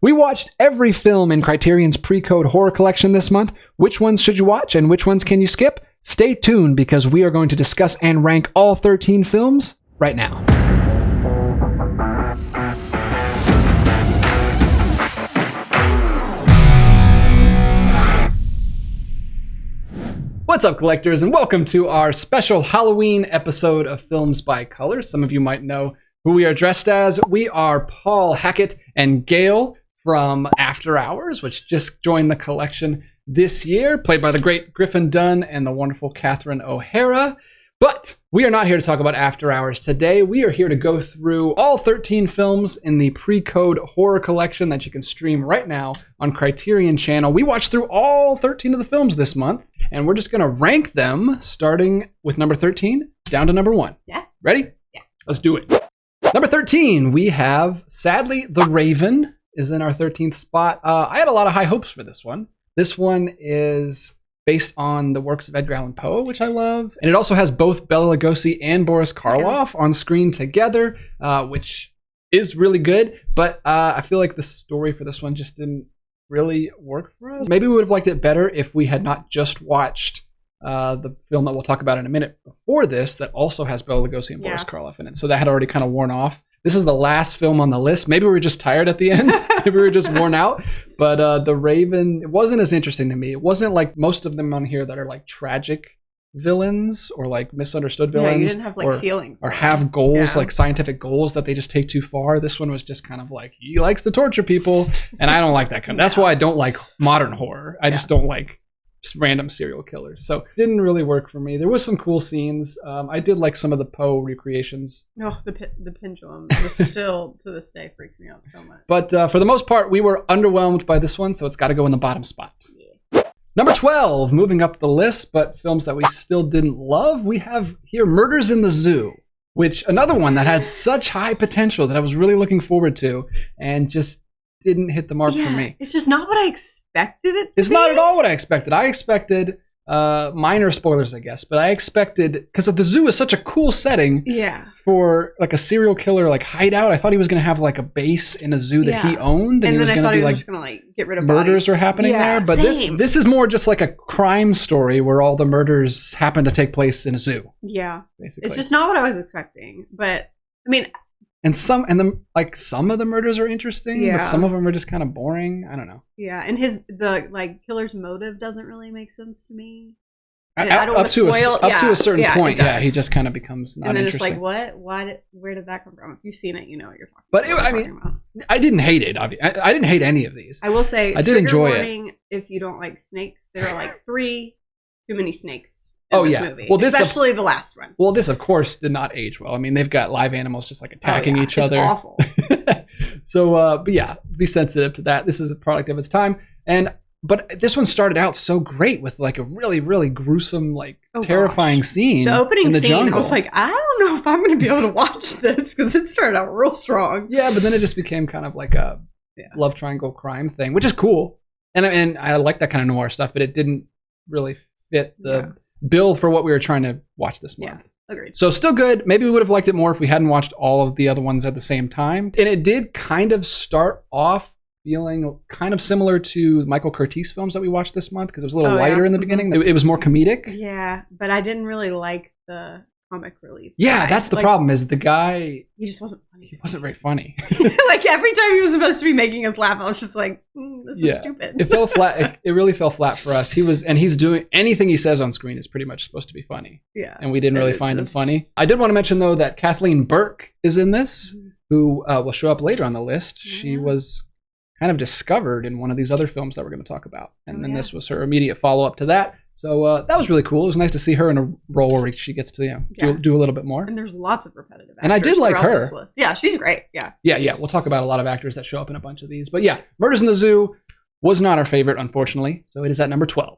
We watched every film in Criterion's pre-code horror collection this month. Which ones should you watch and which ones can you skip? Stay tuned because we are going to discuss and rank all 13 films right now. What's up, collectors, and welcome to our special Halloween episode of Films by Color. Some of you might know who we are dressed as. We are Paul Hackett and Gail from After Hours, which just joined the collection this year, played by the great Griffin Dunn and the wonderful Catherine O'Hara. But we are not here to talk about After Hours today. We are here to go through all 13 films in the pre-code horror collection that you can stream right now on Criterion Channel. We watched through all 13 of the films this month, and we're just going to rank them, starting with number 13 down to number 1. Yeah. Ready? Yeah. Let's do it. Number 13, we have, sadly, The Raven is in our 13th spot. I had a lot of high hopes for this one. This one is based on the works of Edgar Allan Poe, which I love. And it also has both Bela Lugosi and Boris Karloff on screen together, which is really good. But I feel like the story for this one just didn't really work for us. Maybe we would have liked it better if we had not just watched the film that we'll talk about in a minute before this that also has Bela Lugosi and Boris Karloff in it. So that had already kind of worn off. This is the last film on the list. Maybe we were just tired at the end. Maybe we were just worn out. But The Raven, it wasn't as interesting to me. It wasn't like most of them on here that are like tragic villains or like misunderstood villains. Yeah, you didn't have like feelings. Or have goals, like scientific goals that they just take too far. This one was just kind of like, he likes to torture people. And I don't like that kind of. That's why I don't like modern horror. I just don't like random serial killers. So it didn't really work for me. There was some cool scenes. I did like some of the Poe recreations. Oh, the pendulum was still to this day freaks me out so much. But for the most part, we were underwhelmed by this one, so it's got to go in the bottom spot. Yeah. Number 12, moving up the list, but films that we still didn't love. We have here Murders in the Zoo, which another one that had such high potential that I was really looking forward to and just didn't hit the mark for me. It's just not what I expected it to It's be. not at all what I expected. I expected minor spoilers, I guess, but I expected, because the zoo is such a cool setting for like a serial killer like hideout. I thought he was going to have like a base in a zoo that he owned, and he was going to be like, just going to like get rid of murders bodies. are happening there. But this is more just like a crime story where all the murders happen to take place in a zoo. Yeah, basically, it's just not what I was expecting. But I mean. And some of the murders are interesting, but some of them are just kind of boring. I don't know. Yeah, and the killer's motive doesn't really make sense to me. I don't up to a certain point, he just kind of becomes not interesting. And then it's like, what? Why? Where did that come from? If you've seen it, you know what you're talking about. But I mean, I didn't hate it. I didn't hate any of these. I will say, I did enjoy it. If you don't like snakes, there are like 3 too many snakes. Movie. Well, especially the last one. Well, this of course did not age well. I mean, they've got live animals just like attacking each other. It's awful. So, but yeah, be sensitive to that. This is a product of its time, but this one started out so great with like a really, really gruesome, like terrifying scene. The opening scene, jungle. I was like, I don't know if I'm going to be able to watch this because it started out real strong. Yeah, but then it just became kind of like a love triangle crime thing, which is cool, and I like that kind of noir stuff, but it didn't really fit the bill for what we were trying to watch this month. Yeah, agreed. So still good. Maybe we would have liked it more if we hadn't watched all of the other ones at the same time. And it did kind of start off feeling kind of similar to Michael Curtiz films that we watched this month because it was a little lighter in the beginning. It was more comedic. Yeah, but I didn't really like the comic relief. Yeah, that's the problem is the guy... He just wasn't funny. He wasn't very funny. Like every time he was supposed to be making us laugh, I was just like, this is stupid. It fell flat. It really fell flat for us. He's doing anything he says on screen is pretty much supposed to be funny. Yeah. And we didn't really find him funny. I did want to mention though that Kathleen Burke is in this, who will show up later on the list. Yeah. She was kind of discovered in one of these other films that we're going to talk about. And then this was her immediate follow-up to that. So that was really cool. It was nice to see her in a role where she gets to do a little bit more. And there's lots of repetitive actors. And I did like her. Yeah, she's great. Yeah. Yeah. We'll talk about a lot of actors that show up in a bunch of these. But yeah, Murders in the Zoo was not our favorite, unfortunately. So it is at number 12.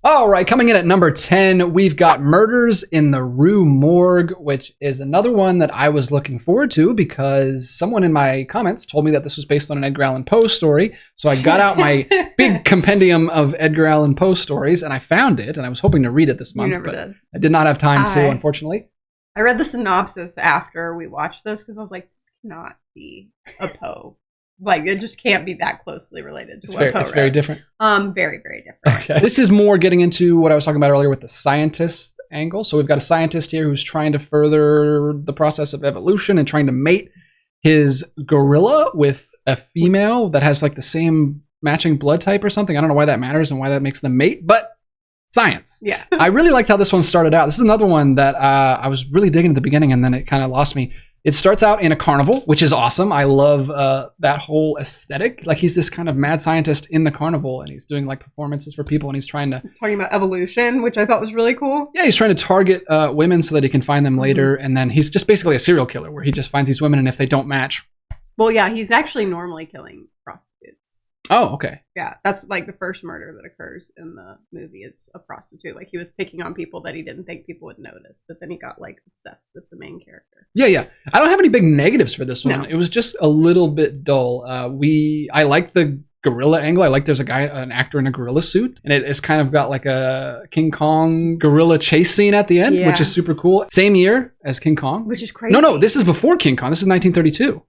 All right, coming in at number 10, we've got Murders in the Rue Morgue, which is another one that I was looking forward to because someone in my comments told me that this was based on an Edgar Allan Poe story. So I got out my big compendium of Edgar Allan Poe stories, and I found it, and I was hoping to read it this month, but I did not have time to, unfortunately. I read the synopsis after we watched this because I was like, this cannot be a Poe Like, it just can't be that closely related to what Poe It's very different. Very, very different. Okay. This is more getting into what I was talking about earlier with the scientist angle. So we've got a scientist here who's trying to further the process of evolution and trying to mate his gorilla with a female that has like the same matching blood type or something. I don't know why that matters and why that makes them mate, but science. Yeah. I really liked how this one started out. This is another one that I was really digging at the beginning, and then it kind of lost me. It starts out in a carnival, which is awesome. I love that whole aesthetic. Like, he's this kind of mad scientist in the carnival, and he's doing like performances for people, and he's trying to... Talking about evolution, which I thought was really cool. Yeah, he's trying to target women so that he can find them later, and then he's just basically a serial killer where he just finds these women, and if they don't match... Well, yeah, he's actually normally killing prostitutes. Oh, okay. Yeah, that's like the first murder that occurs in the movie is a prostitute. Like, he was picking on people that he didn't think people would notice, but then he got like obsessed with the main character. Yeah. I don't have any big negatives for this one. No. It was just a little bit dull. I like the gorilla angle. I like there's an actor in a gorilla suit, and it's kind of got like a King Kong gorilla chase scene at the end, which is super cool. Same year as King Kong. Which is crazy. No, this is before King Kong. This is 1932.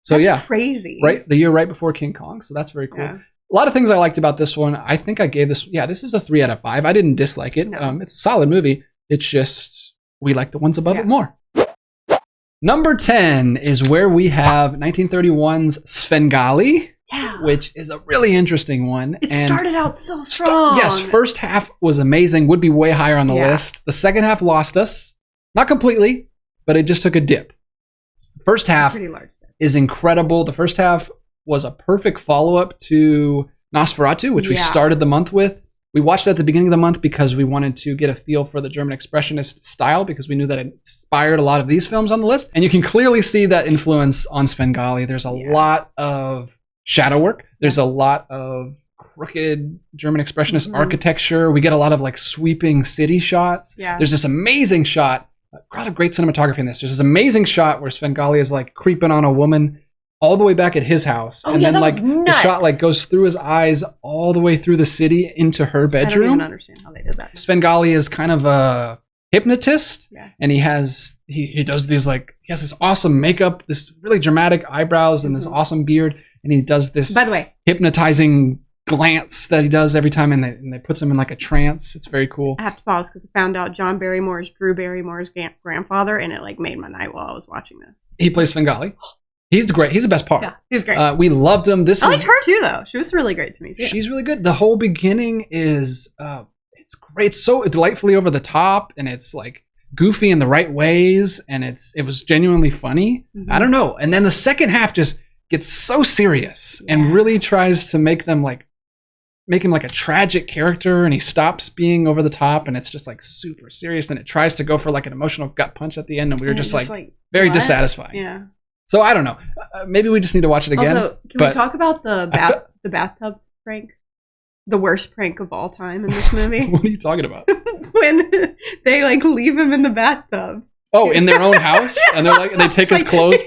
So that's crazy. Right? The year right before King Kong. So that's very cool. Yeah. A lot of things I liked about this one. I think I gave this, this is a 3 out of 5. I didn't dislike it. No. It's a solid movie. It's just, we like the ones above it more. Number 10 is where we have 1931's Svengali, which is a really interesting one. It started out so strong. Yes, first half was amazing, would be way higher on the list. The second half lost us. Not completely, but it just took a dip. First half is incredible. The first half was a perfect follow-up to Nosferatu, which we started the month with. We watched it at the beginning of the month because we wanted to get a feel for the German Expressionist style, because we knew that it inspired a lot of these films on the list. And you can clearly see that influence on Svengali. There's a lot of shadow work. There's a lot of crooked German Expressionist architecture. We get a lot of like sweeping city shots. Yeah. There's this amazing shot. A lot of great cinematography in this. There's this amazing shot where Svengali is like creeping on a woman all the way back at his house. Oh, and then like the shot like goes through his eyes all the way through the city into her bedroom. I don't even understand how they did that. Svengali is kind of a hypnotist, and he does these like, he has this awesome makeup, this really dramatic eyebrows and this awesome beard, and he does this, by the way, hypnotizing glance that he does every time, and they puts him in like a trance. It's very cool. I have to pause because I found out John Barrymore is Drew Barrymore's grandfather, and it like made my night while I was watching this. He plays Svengali. He's the best part. Yeah, he's great. We loved him. I liked her too, though. She was really great to me too. She's really good. The whole beginning is it's great. It's so delightfully over the top, and it's like goofy in the right ways, and it was genuinely funny. I don't know. And then the second half just gets so serious and really tries to make him like a tragic character, and he stops being over the top, and it's just like super serious, and it tries to go for like an emotional gut punch at the end, and we were just like very dissatisfying. Yeah. So I don't know. Maybe we just need to watch it again. Also, can we talk about the bathtub prank? The worst prank of all time in this movie. What are you talking about? When they like leave him in the bathtub. Oh, in their own house, and they're like, and they take his clothes.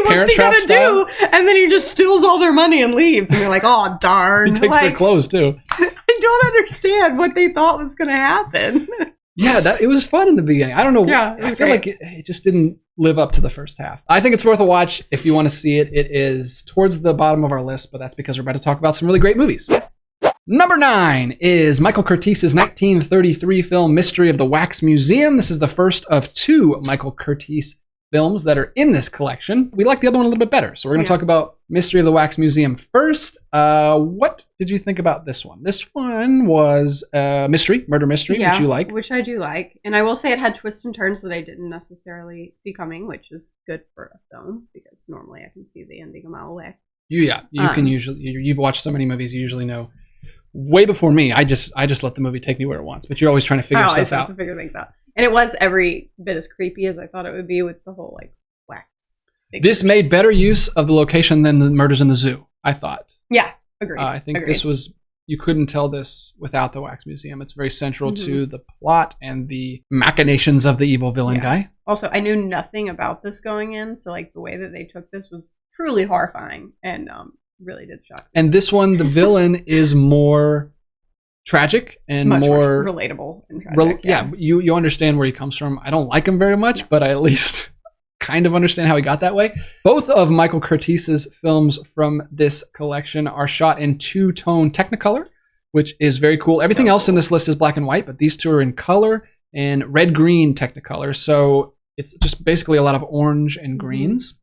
What's he gonna do? And then he just steals all their money and leaves, and they're like, "Oh darn!" He takes their clothes too. I don't understand what they thought was gonna happen. Yeah, it was fun in the beginning. I don't know. Yeah, I feel like it just didn't live up to the first half. I think it's worth a watch if you want to see it. It is towards the bottom of our list, but that's because we're about to talk about some really great movies. Number 9 is Michael Curtiz's 1933 film Mystery of the Wax Museum. This is the first of 2 Michael Curtiz films that are in this collection. We like the other one a little bit better, so we're going to talk about Mystery of the Wax Museum first. What did you think about this one? This one was murder mystery, which you like. Which I do like. And I will say it had twists and turns that I didn't necessarily see coming, which is good for a film, because normally I can see the ending a mile away. You can usually, you've watched so many movies, you usually know. Way before me, I just let the movie take me where it wants, but you're always trying to figure stuff out. To figure things out. And it was every bit as creepy as I thought it would be with the whole like wax figures. This made better use of the location than the murders in the zoo, I thought. Yeah, agreed. I think this was, you couldn't tell this without the Wax Museum. It's very central to the plot and the machinations of the evil villain guy. Also, I knew nothing about this going in, so like the way that they took this was truly horrifying, and really did shock me. And this one, the villain is more tragic and much more relatable and tragic. You understand where he comes from. I don't like him very much, but I at least kind of understand how he got that way. Both of Michael Curtiz's films from this collection are shot in two-tone Technicolor, which is very cool. Everything else in this list is black and white, but these two are in color and red-green Technicolor. So it's just basically a lot of orange and greens.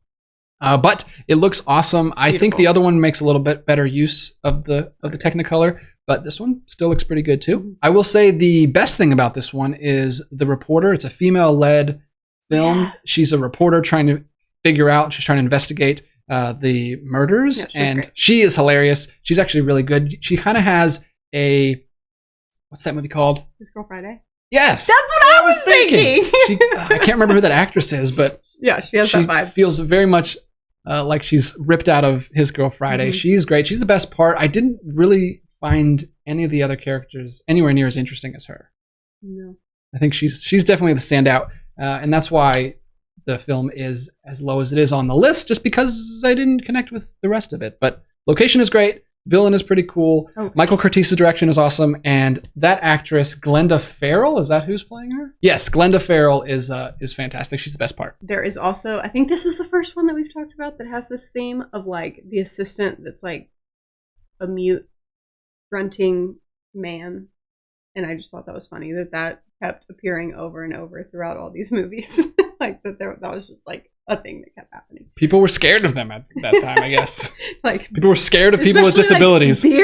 But it looks awesome. I think the other one makes a little bit better use of the Technicolor, but this one still looks pretty good too. I will say the best thing about this one is the reporter. It's a female-led film. Yeah. She's a reporter trying to she's trying to investigate the murders, and great. She is hilarious. She's actually really good. She kind of has what's that movie called? His Girl Friday? Yes. That's what I was thinking. I can't remember who that actress is, but yeah, she has that vibe. Feels very much like she's ripped out of His Girl Friday. She's great. She's the best part. I didn't really find any of the other characters anywhere near as interesting as her. No. I think she's definitely the standout. And that's why the film is as low as it is on the list, just because I didn't connect with the rest of it. But location is great. Villain is pretty cool. Oh. Michael Curtiz's direction is awesome. And that actress, Glenda Farrell, is that who's playing her? Yes, Glenda Farrell is fantastic. She's the best part. There is also, I think this is the first one that we've talked about that has this theme of like the assistant that's like a mute, grunting man. And I just thought that was funny that kept appearing over and over throughout all these movies. Like that was just like a thing that kept happening. People were scared of them at that time, I guess. Like people were scared of people with disabilities. Like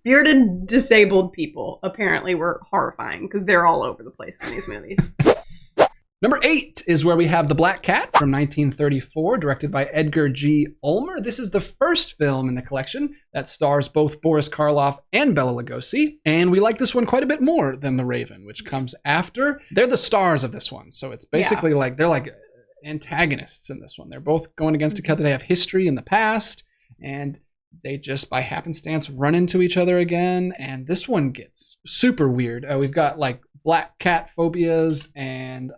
bearded disabled people apparently were horrifying because they're all over the place in these movies. Number 8 is where we have The Black Cat from 1934, directed by Edgar G. Ulmer. This is the first film in the collection that stars both Boris Karloff and Bela Lugosi, and we like this one quite a bit more than The Raven, which comes after. They're the stars of this one, so it's basically like they're like antagonists in this one. They're both going against each other. They have history in the past, and they just by happenstance run into each other again, and this one gets super weird. We've got like black cat phobias and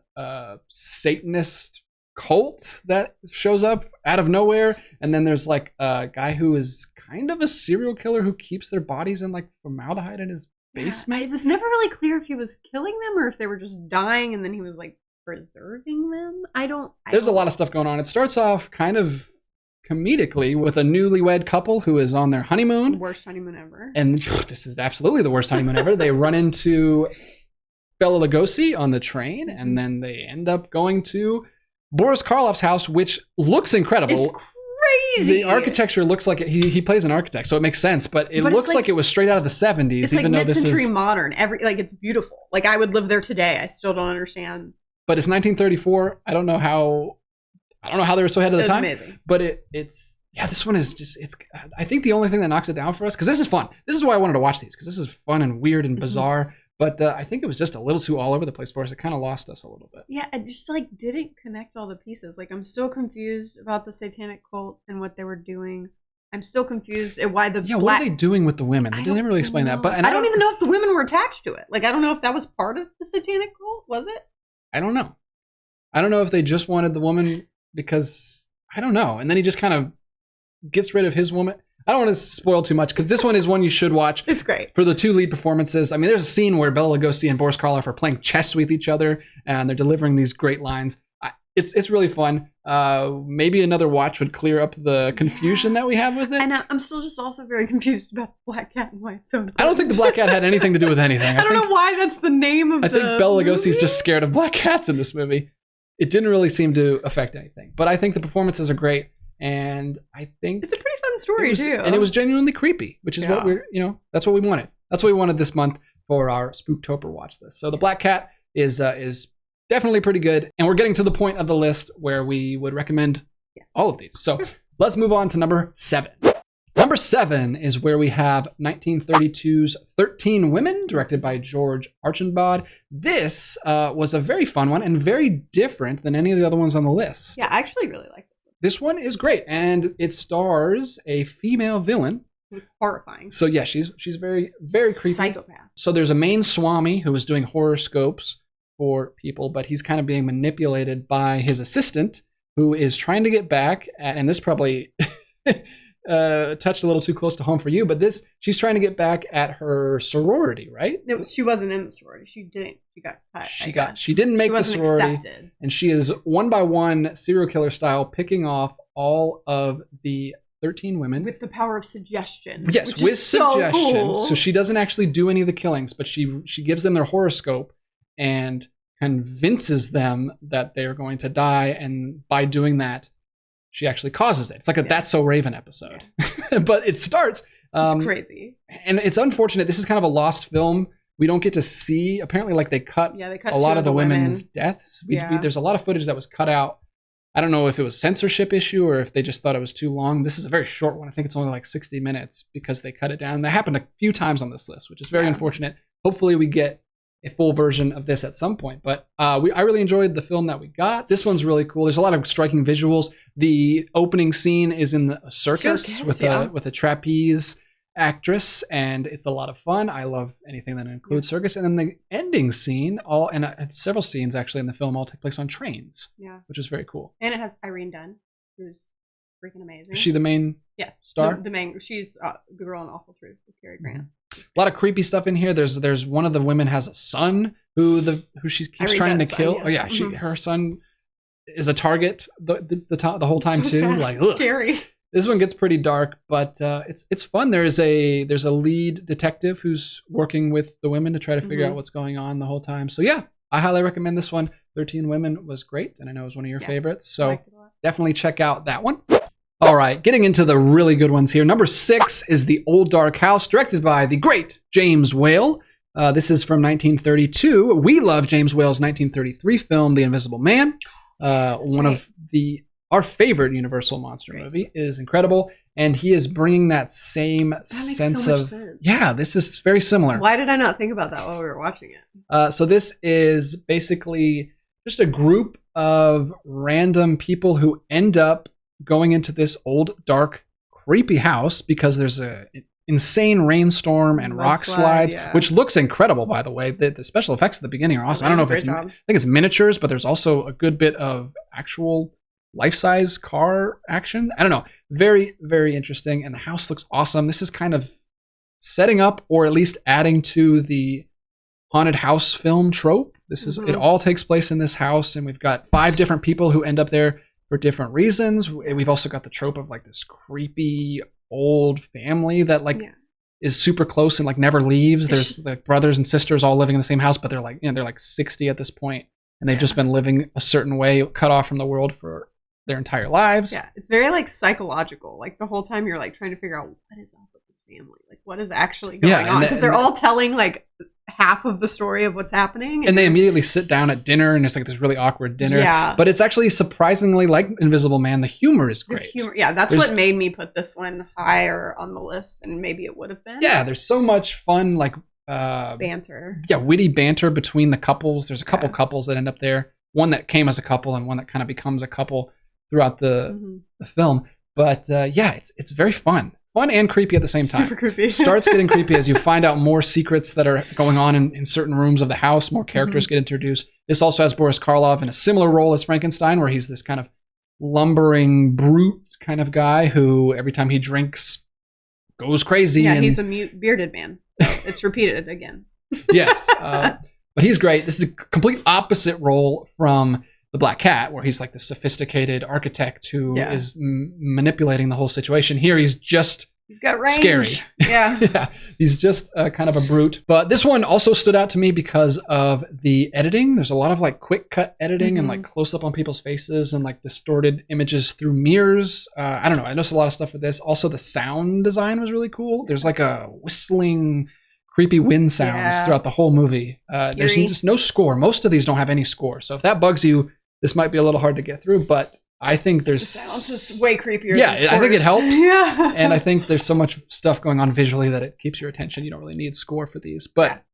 Satanist cult that shows up out of nowhere, and then there's like a guy who is kind of a serial killer who keeps their bodies in like formaldehyde in his basement. It was never really clear if he was killing them or if they were just dying and then he was like preserving them. There's a lot of stuff going on. It starts off kind of comedically with a newlywed couple who is on their honeymoon. Worst honeymoon ever. And this is absolutely the worst honeymoon ever. They run into Bela Lugosi on the train, and then they end up going to Boris Karloff's house, which looks incredible. It's crazy. The architecture looks like he plays an architect, so it makes sense. But it looks like it was straight out of the 70s. It's even like mid-century modern. It's beautiful. Like I would live there today. I still don't understand. But it's 1934. I don't know how they were so ahead of the time. Amazing. But this one is just I think the only thing that knocks it down for us, because this is fun. This is why I wanted to watch these, because this is fun and weird and bizarre. But I think it was just a little too all over the place for us. It kind of lost us a little bit. Yeah, I just like didn't connect all the pieces. Like I'm still confused about the satanic cult and what they were doing. I'm still confused at why what are they doing with the women? They didn't really explain that. But I don't even know if the women were attached to it. Like I don't know if that was part of the satanic cult. Was it? I don't know. I don't know if they just wanted the woman because I don't know. And then he just kind of gets rid of his woman. I don't want to spoil too much because this one is one you should watch. It's great. For the two lead performances. I mean, there's a scene where Bela Lugosi and Boris Karloff are playing chess with each other and they're delivering these great lines. It's really fun. Maybe another watch would clear up the confusion that we have with it. And I'm still just also very confused about the Black Cat and why it's so important. I don't think the Black Cat had anything to do with anything. I don't know why that's the name of I think Bela Lugosi's just scared of black cats in this movie. It didn't really seem to affect anything. But I think the performances are great. And I think it's a pretty fun story too. And it was genuinely creepy, which is what that's what we wanted. That's what we wanted this month for our Spooktober Watchlist. So the Black Cat is definitely pretty good. And we're getting to the point of the list where we would recommend all of these. So let's move on to number 7. Number 7 is where we have 1932's 13 Women, directed by George Archambaud. This was a very fun one and very different than any of the other ones on the list. Yeah, I actually really like this. This one is great, and it stars a female villain. It was horrifying. So yeah, she's very, very creepy. Psychopath. So there's a main Swami who is doing horoscopes for people, but he's kind of being manipulated by his assistant, who is trying to get back at, and this probably touched a little too close to home for you, but she's trying to get back at her sorority, right? No, she wasn't in the sorority. She didn't. She got cut. She didn't make the sorority, accepted. And she is one by one, serial killer style, picking off all of the 13 women with the power of suggestion. Yes, with suggestion. So cool. So she doesn't actually do any of the killings, but she gives them their horoscope and convinces them that they are going to die, and by doing that, she actually causes it. It's like a That's So Raven episode. Yeah. But it starts. It's crazy. And it's unfortunate. This is kind of a lost film. We don't get to see. Apparently, like they cut a lot of the women's deaths. There's a lot of footage that was cut out. I don't know if it was censorship issue or if they just thought it was too long. This is a very short one. I think it's only like 60 minutes because they cut it down. That happened a few times on this list, which is very unfortunate. Hopefully we get a full version of this at some point. But I really enjoyed the film that we got. This one's really cool. There's a lot of striking visuals. The opening scene is in a circus with a trapeze actress, and it's a lot of fun. I love anything that includes circus. And then the ending scene, several scenes actually in the film all take place on trains, which is very cool. And it has Irene Dunn, who's freaking amazing. Is she the main star? The main. She's the girl in Awful Truth with Cary Grant. A lot of creepy stuff in here. There's one of the women has a son who she keeps trying to kill. Oh yeah, her son is a target the whole time too. Sad. Like scary. This one gets pretty dark, but it's fun. There's a lead detective who's working with the women to try to figure out what's going on the whole time. So yeah, I highly recommend this one. 13 Women was great, and I know it was one of your favorites. So definitely check out that one. All right, getting into the really good ones here. Number 6 is The Old Dark House, directed by the great James Whale. This is from 1932. We love James Whale's 1933 film, The Invisible Man. Our favorite Universal monster movie is incredible, and he is bringing that same sense of sense. Yeah, this is very similar. Why did I not think about that while we were watching it? So this is basically just a group of random people who end up going into this old, dark, creepy house because there's an insane rainstorm and rock slides, which looks incredible, by the way. The special effects at the beginning are awesome. I don't know if I think it's miniatures, but there's also a good bit of actual life-size car action. I don't know. Very, very interesting. And the house looks awesome. This is kind of setting up, or at least adding to the haunted house film trope. This is it all takes place in this house, and we've got 5 different people who end up there for different reasons. We've also got the trope of like this creepy old family that is super close and like never leaves. There's like brothers and sisters all living in the same house, but they're like, they're like 60 at this point, and they've just been living a certain way, cut off from the world for their entire lives. Yeah, it's very like psychological. Like the whole time you're like trying to figure out what is up with this family, like what is actually going on, because they're all telling like half of the story of what's happening, and they immediately sit down at dinner, and it's like this really awkward dinner. Yeah, but it's actually surprisingly like Invisible Man. The humor is great. There's what made me put this one higher on the list than maybe it would have been. Yeah, there's so much fun like banter. Yeah, witty banter between the couples. There's a couple couples that end up there. One that came as a couple, and one that kind of becomes a couple throughout the film. But it's very fun and creepy at the same time. Super creepy. Starts getting creepy as you find out more secrets that are going on in certain rooms of the house. More characters get introduced. This also has Boris Karloff in a similar role as Frankenstein, where he's this kind of lumbering brute kind of guy who every time he drinks goes crazy. Yeah, he's a bearded man. So it's repeated again. Yes, but he's great. This is a complete opposite role from The Black Cat, where he's like the sophisticated architect who is manipulating the whole situation. Here he's got range. Scary. Yeah. He's just kind of a brute. But this one also stood out to me because of the editing. There's a lot of like quick cut editing and like close up on people's faces and like distorted images through mirrors. I don't know. I noticed a lot of stuff with this. Also, the sound design was really cool. There's like a whistling, creepy wind sounds throughout the whole movie. There's just no score. Most of these don't have any score. So if that bugs you, this might be a little hard to get through, but I think there's... The sounds is way creepier than scores. I think it helps. Yeah. And I think there's so much stuff going on visually that it keeps your attention. You don't really need score for these. But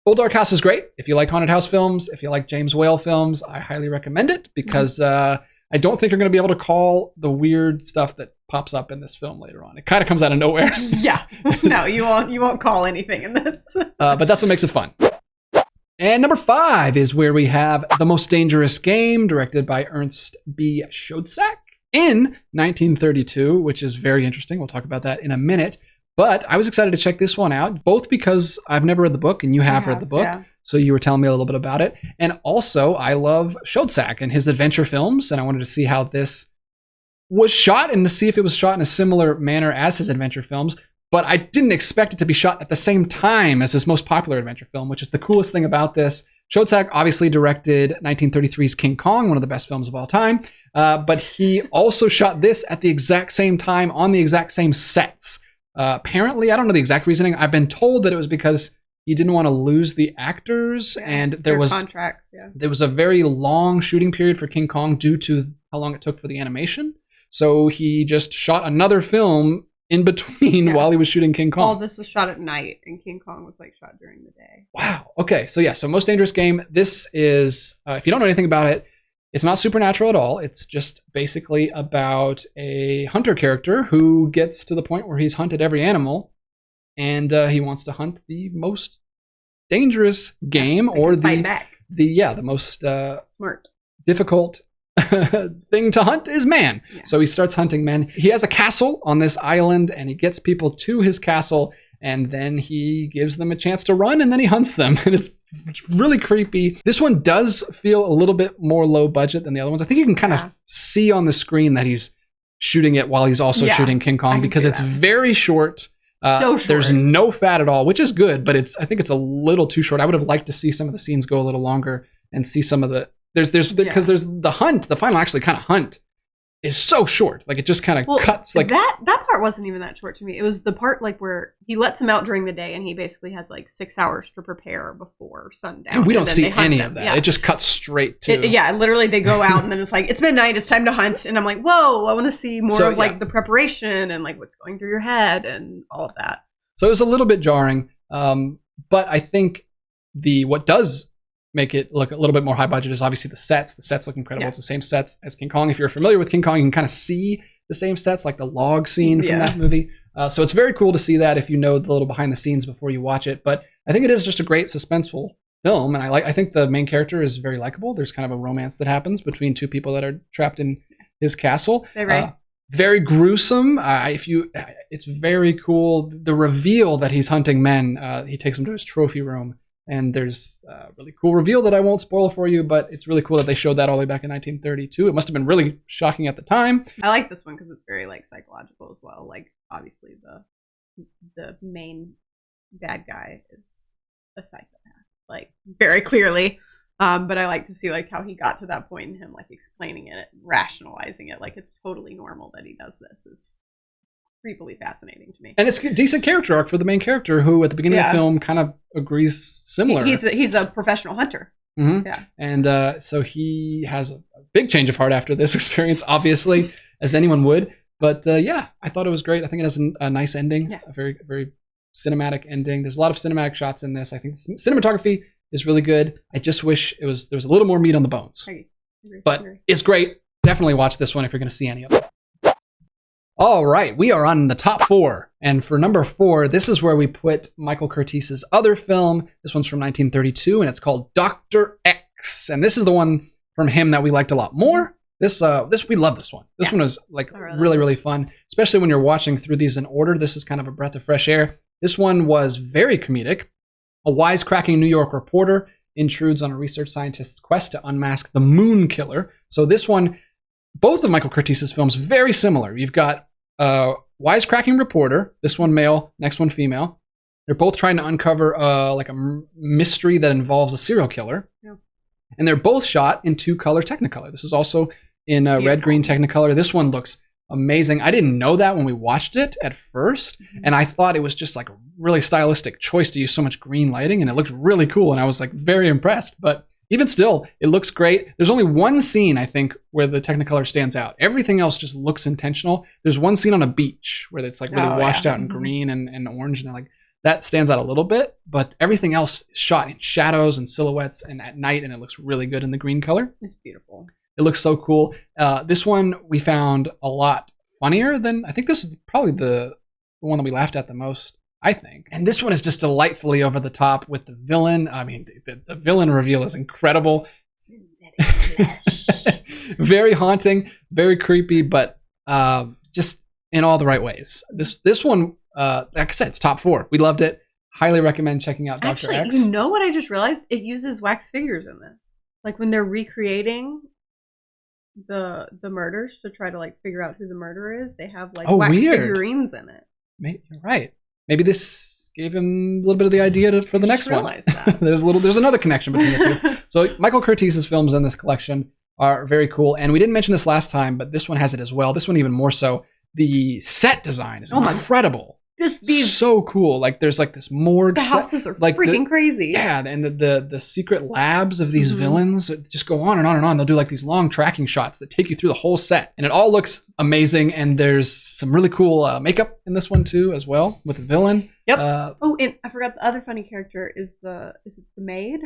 Old Dark House is great. If you like haunted house films, if you like James Whale films, I highly recommend it because I don't think you're going to be able to call the weird stuff that pops up in this film later on. It kind of comes out of nowhere. Yeah. No, you won't call anything in this. But that's what makes it fun. And number 5 is where we have The Most Dangerous Game, directed by Ernst B. Schoedsack. in 1932, which is very interesting. We'll talk about that in a minute. But I was excited to check this one out, both because I've never read the book and you have read the book. Yeah. So you were telling me a little bit about it. And also, I love Schoedsack and his adventure films. And I wanted to see how this was shot and to see if it was shot in a similar manner as his adventure films. But I didn't expect it to be shot at the same time as his most popular adventure film, which is the coolest thing about this. Schoedsack obviously directed 1933's King Kong, one of the best films of all time. But he also shot this at the exact same time on the exact same sets. Apparently, I don't know the exact reasoning. I've been told that it was because he didn't want to lose the actors, and there was contracts. Yeah, there was a very long shooting period for King Kong due to how long it took for the animation. So he just shot another film in between while he was shooting King Kong. All this was shot at night, and King Kong was like shot during the day. Wow. Okay. So yeah. So Most Dangerous Game. This is if you don't know anything about it, it's not supernatural at all. It's just basically about a hunter character who gets to the point where he's hunted every animal, and he wants to hunt the most dangerous game or the most smart difficult thing to hunt is man. Yeah. So he starts hunting men. He has a castle on this island, and he gets people to his castle, and then he gives them a chance to run, and then he hunts them. And it's really creepy. This one does feel a little bit more low budget than the other ones. I think you can kind of see on the screen that he's shooting it while he's also shooting King Kong, because it's very short. So short. There's no fat at all, which is good, but I think it's a little too short. I would have liked to see some of the scenes go a little longer and see some of the there's the hunt, the final actually kind of hunt is so short. Like it just kind of cuts like that part wasn't even that short to me. It was the part like where he lets him out during the day and he basically has like 6 hours to prepare before sundown. And we don't see any of that. Yeah. It just cuts straight to literally they go out and then it's like it's midnight, it's time to hunt, and I'm like, whoa, I want to see more of like the preparation and like what's going through your head and all of that. So it was a little bit jarring, but I think what does make it look a little bit more high budget is obviously the sets. The sets look incredible. It's the same sets as King Kong. If you're familiar with King Kong, you can kind of see the same sets, like the log scene from that movie. So it's very cool to see that if you know the little behind the scenes before you watch it. But I think it is just a great suspenseful film, and I think the main character is very likable. There's kind of a romance that happens between two people that are trapped in his castle. Very gruesome. It's very cool. The reveal that he's hunting men. He takes them to his trophy room. And there's a really cool reveal that I won't spoil for you, but it's really cool that they showed that all the way back in 1932. It must have been really shocking at the time. I like this one because it's very like psychological as well. Like obviously the main bad guy is a psychopath, like very clearly. But I like to see like how he got to that point and him like explaining it, rationalizing it, like it's totally normal that he does this is creepily fascinating to me. And it's a decent character arc for the main character who at the beginning of the film kind of agrees similar. He's a professional hunter. Mm-hmm. Yeah. And so he has a big change of heart after this experience, obviously, as anyone would. But I thought it was great. I think it has a nice ending, a very, very cinematic ending. There's a lot of cinematic shots in this. I think cinematography is really good. I just wish there was a little more meat on the bones. But it's great. Definitely watch this one if you're going to see any of it. All right, we are on the top 4. And for number 4, this is where we put Michael Curtiz's other film. This one's from 1932, and it's called Dr. X. And this is the one from him that we liked a lot more. This we love this one. This one was like really, really fun, especially when you're watching through these in order. This is kind of a breath of fresh air. This one was very comedic. A wisecracking New York reporter intrudes on a research scientist's quest to unmask the Moon Killer. So this one, both of Michael Curtiz's films, very similar. You've got wisecracking reporter, this one male, next one female. They're both trying to uncover like a mystery that involves a serial killer. Yeah. And they're both shot in 2-color Technicolor. This is also in red, green Technicolor. This one looks amazing. I didn't know that when we watched it at first, and I thought it was just like a really stylistic choice to use so much green lighting, and it looked really cool, and I was like very impressed. But even still, it looks great. There's only one scene, I think, where the Technicolor stands out. Everything else just looks intentional. There's one scene on a beach where it's like really washed out in green and orange, and like that stands out a little bit. But everything else is shot in shadows and silhouettes and at night, and it looks really good in the green color. It's beautiful. It looks so cool. This one we found a lot funnier than, I think this is probably the one that we laughed at the most, I think. And this one is just delightfully over the top with the villain. I mean, the villain reveal is incredible. Very haunting, very creepy, but just in all the right ways. This one, like I said, it's top 4. We loved it. Highly recommend checking out Dr. Actually, X. you know what I just realized? It uses wax figures in this. Like when they're recreating the murders to try to like figure out who the murderer is, they have like wax figurines in it. You're right. Maybe this gave him a little bit of the idea for the next one. That. There's another connection between the two. So Michael Curtiz's films in this collection are very cool, and we didn't mention this last time, but this one has it as well. This one even more so. The set design is incredible. These so cool. Like there's like this morgue. The houses are like freaking crazy. Yeah, and the secret labs of these villains just go on and on and on. They'll do like these long tracking shots that take you through the whole set, and it all looks amazing. And there's some really cool makeup in this one too, as well, with the villain. Yep. And I forgot the other funny character is the maid.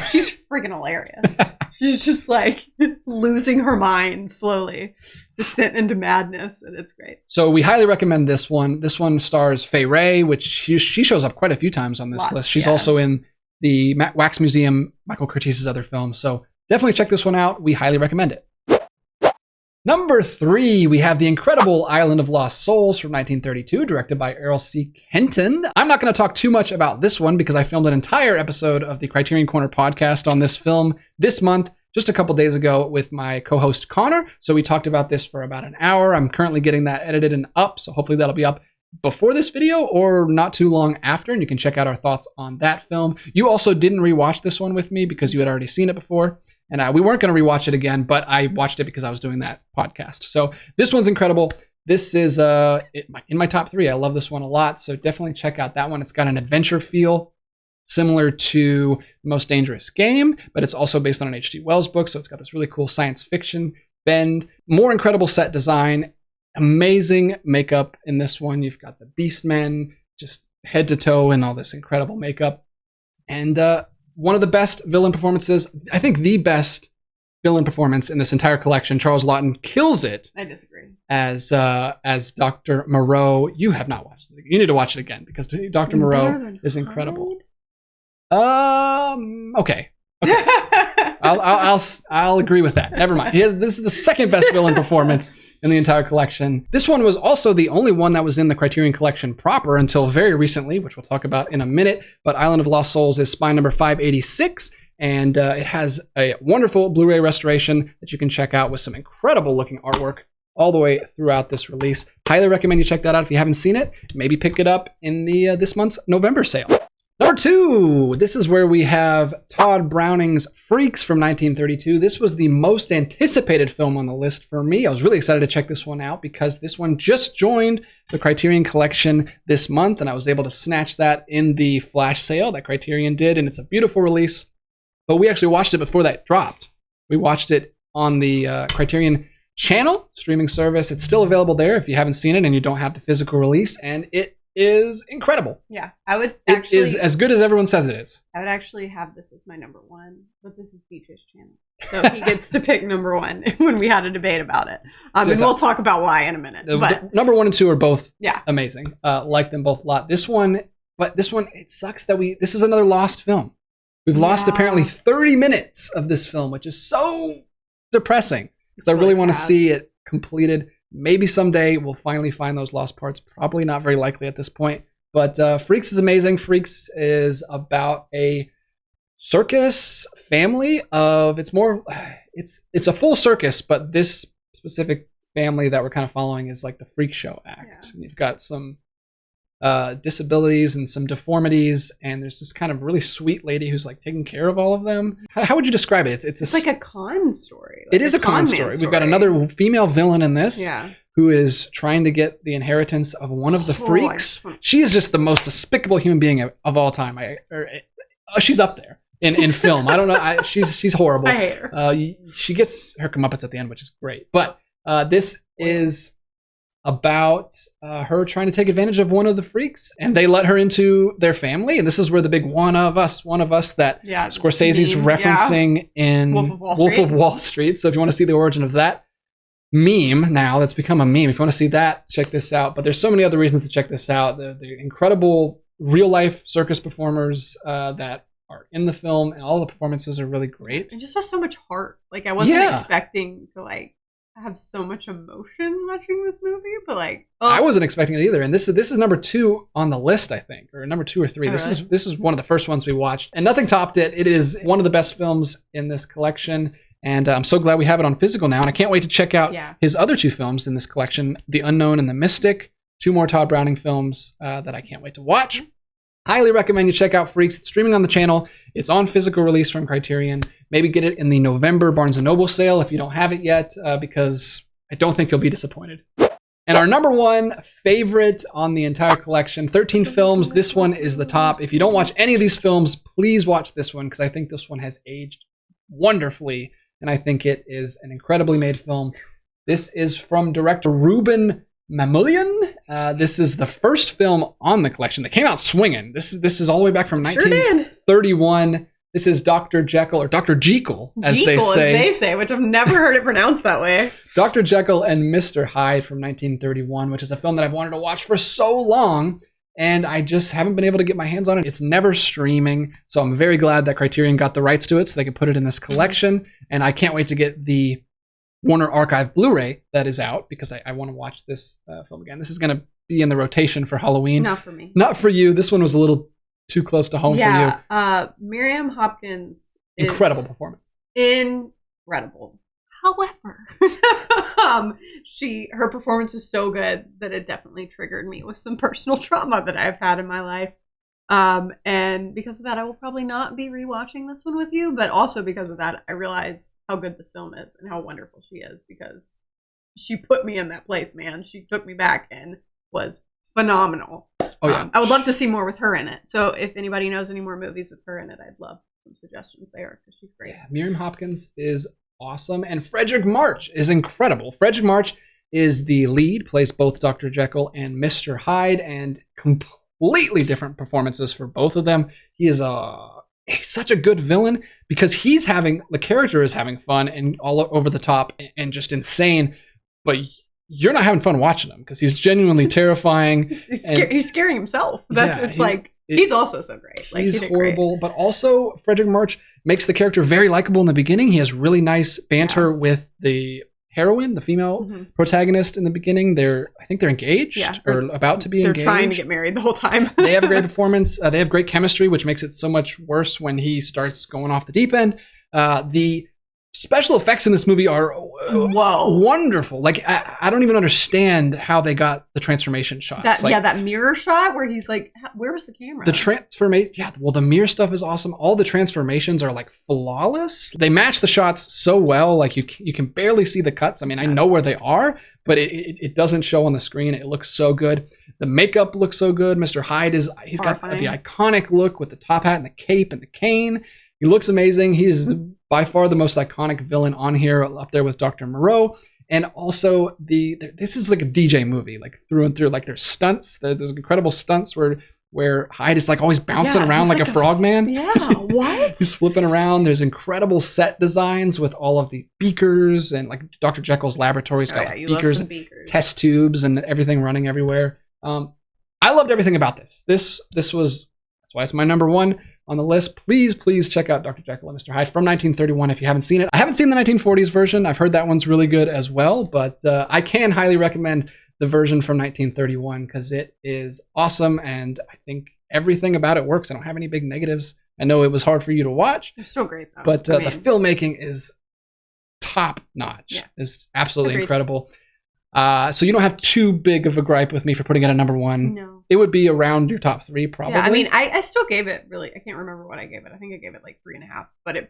She's freaking hilarious. She's just like losing her mind slowly, descent into madness, and it's great. So we highly recommend this one. This one stars Fay Wray, which she shows up quite a few times on this list. She's also in the Wax Museum, Michael Curtiz's other films. So definitely check this one out. We highly recommend it. Number 3, we have The Incredible Island of Lost Souls from 1932, directed by Errol C. Kenton. I'm not going to talk too much about this one because I filmed an entire episode of the Criterion Corner podcast on this film this month, just a couple days ago with my co-host Connor. So we talked about this for about an hour. I'm currently getting that edited and up, so hopefully that'll be up before this video or not too long after, and you can check out our thoughts on that film. You also didn't rewatch this one with me because you had already seen it before. And we weren't going to rewatch it again, but I watched it because I was doing that podcast. So this one's incredible. This is in my top 3. I love this one a lot. So definitely check out that one. It's got an adventure feel similar to The Most Dangerous Game, but it's also based on an H.G. Wells book. So it's got this really cool science fiction bend, more incredible set design, amazing makeup in this one. You've got the Beastmen just head to toe in all this incredible makeup. And one of the best villain performances, I think the best villain performance in this entire collection. Charles Laughton kills it. I disagree. As Dr. Moreau. You have not watched it. You need to watch it again because Dr. Moreau is incredible. Okay. I'll agree with that. Never mind. This is the second best villain performance in the entire collection. This one was also the only one that was in the Criterion Collection proper until very recently, which we'll talk about in a minute. But Island of Lost Souls is spine number 586, and it has a wonderful Blu-ray restoration that you can check out with some incredible looking artwork all the way throughout this release. Highly recommend you check that out if you haven't seen it. Maybe pick it up in the this month's November sale. Number 2, this is where we have Todd Browning's Freaks from 1932. This was the most anticipated film on the list for me. I was really excited to check this one out because this one just joined the Criterion Collection this month, and I was able to snatch that in the flash sale that Criterion did, and it's a beautiful release. But we actually watched it before that dropped. We watched it on the Criterion Channel streaming service. It's still available there if you haven't seen it and you don't have the physical release, and it is incredible. Yeah, I would actually... It is as good as everyone says it is. I would actually have this as my number 1, but this is DJ's channel. So he gets to pick number 1 when we had a debate about it. And we'll talk about why in a minute. But number 1 and 2 are both amazing. Like them both a lot. This one, it sucks that this is another lost film. We've lost apparently 30 minutes of this film, which is so depressing because I really want to see it completed. Maybe someday we'll finally find those lost parts. Probably not very likely at this point. But Freaks is amazing. Freaks is about a circus family of... It's a full circus, but this specific family that we're kind of following is like the freak show act. Yeah. And you've got some disabilities and some deformities, and there's this kind of really sweet lady who's like taking care of all of them. How would you describe it? It's like a con story. It is a con story. We've got another female villain in this who is trying to get the inheritance of one of the freaks. She is just the most despicable human being of all time. She's up there in film. I don't know. She's horrible. I hate her. She gets her comeuppance at the end, which is great. But this is about her trying to take advantage of one of the freaks, and they let her into their family. And this is where the big one of us that Scorsese's referencing in Wolf of Wall Street. So if you want to see the origin of that meme, now that's become a meme, if you want to see that, check this out. But there's so many other reasons to check this out. The incredible real life circus performers that are in the film, and all the performances are really great. It just has so much heart. Like, I wasn't expecting to like have so much emotion watching this movie, but like, I wasn't expecting it either. And this is number 2 on the list, I think, or number 2 or 3. This is one of the first ones we watched, and nothing topped it. It is one of the best films in this collection, and I'm so glad we have it on physical now. And I can't wait to check out his other 2 films in this collection, The Unknown and The Mystic. 2 more Todd Browning films that I can't wait to watch. Highly recommend you check out Freaks. It's streaming on the channel. It's on physical release from Criterion. Maybe get it in the November Barnes & Noble sale if you don't have it yet, because I don't think you'll be disappointed. And our number 1 favorite on the entire collection, 13 films. This one is the top. If you don't watch any of these films, please watch this one, because I think this one has aged wonderfully, and I think it is an incredibly made film. This is from director Ruben Mamoulian. This is the first film on the collection that came out swinging. This is all the way back from 1931. This is Dr. Jekyll, or Dr. Jekyll, as they say, which I've never heard it pronounced that way. Dr. Jekyll and Mr. Hyde from 1931, which is a film that I've wanted to watch for so long, and I just haven't been able to get my hands on it. It's never streaming, so I'm very glad that Criterion got the rights to it so they could put it in this collection, and I can't wait to get the Warner Archive Blu-ray that is out, because I want to watch this film again. This is going to be in the rotation for Halloween. Not for me. Not for you. This one was a little too close to home for you. Yeah, Miriam Hopkins is incredible performance. Incredible. However, her performance is so good that it definitely triggered me with some personal trauma that I've had in my life. And because of that, I will probably not be rewatching this one with you. But also because of that, I realize how good this film is and how wonderful she is, because she put me in that place, man. She took me back and was phenomenal. Oh yeah. I would love to see more with her in it. So if anybody knows any more movies with her in it, I'd love some suggestions there, because she's great. Yeah, Miriam Hopkins is awesome, and Frederick March is incredible. Frederick March is the lead, plays both Dr. Jekyll and Mr. Hyde, and completely different performances for both of them. He's such a good villain, because the character is having fun and all over the top and just insane, but you're not having fun watching him, because he's genuinely terrifying. He's scaring himself. He's also so great. Like, he's horrible, but also Frederick March makes the character very likable in the beginning. He has really nice banter with the heroine, the female protagonist in the beginning. I think they're engaged or about to be engaged. They're trying to get married the whole time. They have a great performance. They have great chemistry, which makes it so much worse when he starts going off the deep end. The special effects in this movie are wonderful. Like, I don't even understand how they got the transformation shots. That mirror shot where he's like, where was the camera? The transformation, the mirror stuff is awesome. All the transformations are like flawless. They match the shots so well. Like, you can barely see the cuts. I mean, I know where they are, but it doesn't show on the screen. It looks so good. The makeup looks so good. Mr. Hyde he's got the iconic look with the top hat and the cape and the cane. He looks amazing. He is by far the most iconic villain on here, up there with Dr. Moreau. And also, this is like a DJ movie, like through and through. Like, there's stunts. There's incredible stunts where Hyde is like always bouncing around like a frogman. Yeah, what? He's flipping around. There's incredible set designs with all of the beakers, and like Dr. Jekyll's laboratory's got beakers, test tubes, and everything running everywhere. I loved everything about this. That's why it's my number 1 on the list. Please check out Dr. Jekyll and Mr. Hyde from 1931 if you haven't seen it. I haven't seen the 1940s version. I've heard that one's really good as well, but I can highly recommend the version from 1931, because it is awesome, and I think everything about it works. I don't have any big negatives. I know it was hard for you to watch. It's so great, though. But the filmmaking is top notch. Yeah. It's absolutely incredible. So you don't have too big of a gripe with me for putting it at number 1. No. It would be around your top 3, probably. Yeah, I mean, I still gave it, really, I can't remember what I gave it. I think I gave it like 3.5. But if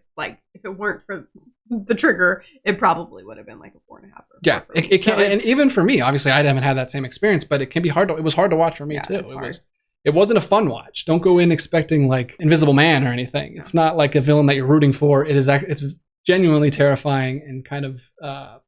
it weren't for the trigger, it probably would have been like a 4.5. Yeah, it can, and even for me, obviously, I haven't had that same experience, but it can be hard. It was hard to watch for me too. It wasn't a fun watch. Don't go in expecting like Invisible Man or anything. No. It's not like a villain that you're rooting for. It's genuinely terrifying and kind of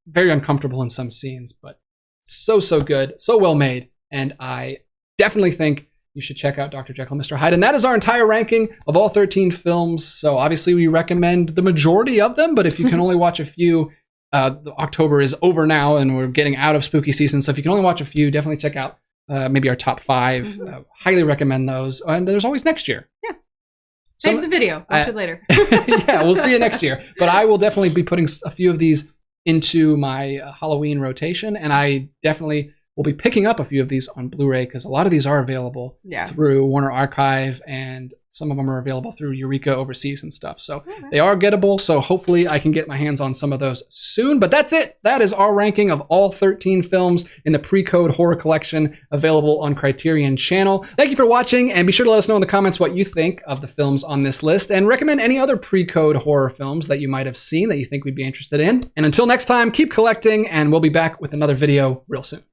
very uncomfortable in some scenes, but so good, so well made, and I definitely think you should check out Dr. Jekyll and Mr. Hyde. And that is our entire ranking of all 13 films. So obviously we recommend the majority of them, but if you can only watch a few, October is over now and we're getting out of spooky season. So if you can only watch a few, definitely check out maybe our top 5. Highly recommend those. And there's always next year. Yeah. Save the video. Watch it later. Yeah, we'll see you next year. But I will definitely be putting a few of these into my Halloween rotation, and I definitely will be picking up a few of these on Blu-ray because a lot of these are available through Warner Archive, and some of them are available through Eureka overseas and stuff. So they are gettable. So hopefully I can get my hands on some of those soon. But that's it. That is our ranking of all 13 films in the Pre-Code Horror Collection available on Criterion Channel. Thank you for watching, and be sure to let us know in the comments what you think of the films on this list, and recommend any other Pre-Code horror films that you might have seen that you think we'd be interested in. And until next time, keep collecting, and we'll be back with another video real soon.